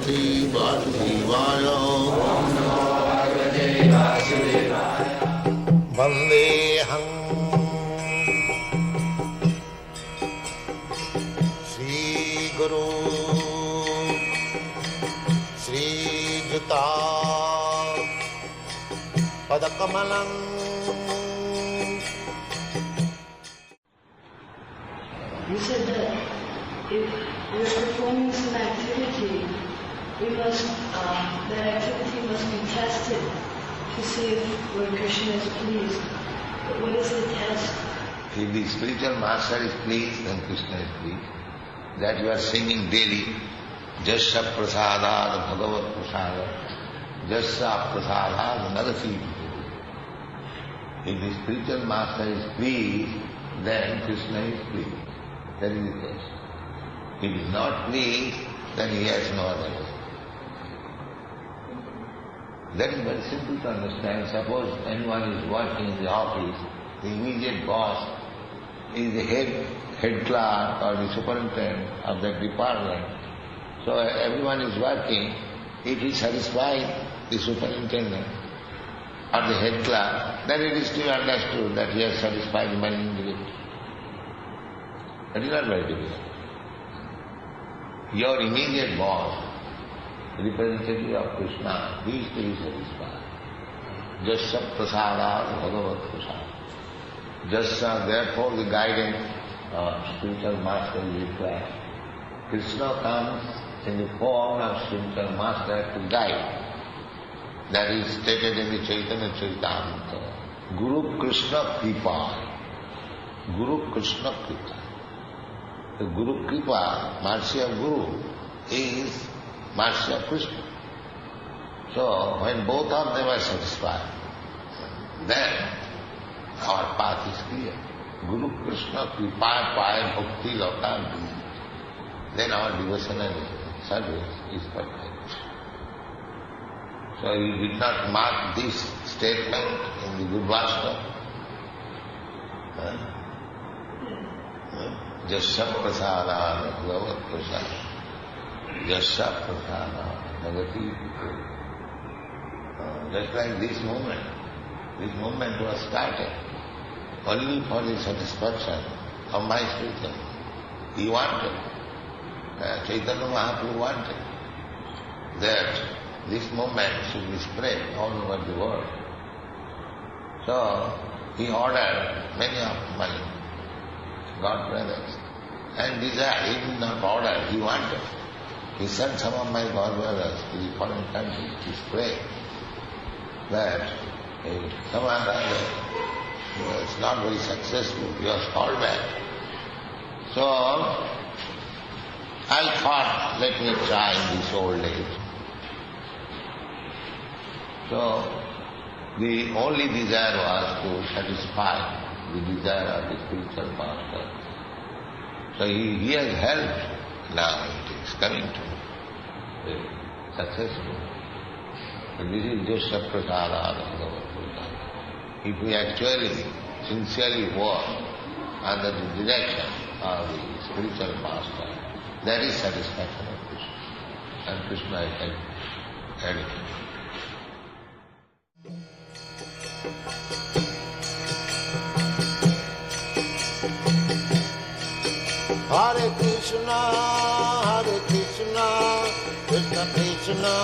Bhagavate Vasudevaya. Vandeham Sri Guru Sri Juta Padakamalam. You said that if we're performing some activity, that activity must be tested to see if Lord Krishna is pleased. But what is the test? If the spiritual master is pleased, then Krishna is pleased. That you are singing daily, Jasya Prasadad Bhagavat Prasada, Jasya Prasadad Narasi. If the spiritual master is pleased, then Krishna is pleased. That is the test. If he is not pleased, then he has no other test. That is very simple to understand. Suppose anyone is working in the office, the immediate boss is the head clerk or the superintendent of that department. So everyone is working. If he satisfies the superintendent or the head clerk, then it is to be understood that he has satisfied the managing director. That is not very difficult. Your immediate boss, representative of Krishna, he is to be satisfied. Jasya Prasada Bhagavat Prasada. Jasya, therefore the guidance of spiritual master is required. Krishna comes in the form of spiritual master to guide. That is stated in the Chaitanya Charitamrita. Guru Krishna Kripa. Guru Krishna Kripa. The Guru Kripa, mercy of Guru, is mercy of Krishna. So when both of them are satisfied, then our path is clear. Guru Krishna Kripa Paya Bhakti Lokanti. Then our devotional service is perfect. So you did not mark this statement in the Gurvashta. Jasya Prasada Bhagavat Prasada. Jasya Prasada Bhagavati. Just like this movement was started only for the satisfaction of my spiritual. He wanted, Chaitanya Mahaprabhu wanted that this movement should be spread all over the world. So he ordered many of my God brothers, and desired, he did not order, he wanted. He sent some of my God brothers to the foreign countries to spread that some other was not very successful, he was called back. So I thought, let me try in this old age. So the only desire was to satisfy the desire of the spiritual master. So he has helped, now it is coming to be successful. So this is Jasya Prasada Bhagavat Prasada. If we actually, sincerely work under the direction of the spiritual master, that is satisfaction of Krishna. And Krishna is anything. Hare Krishna, Krishna Krishna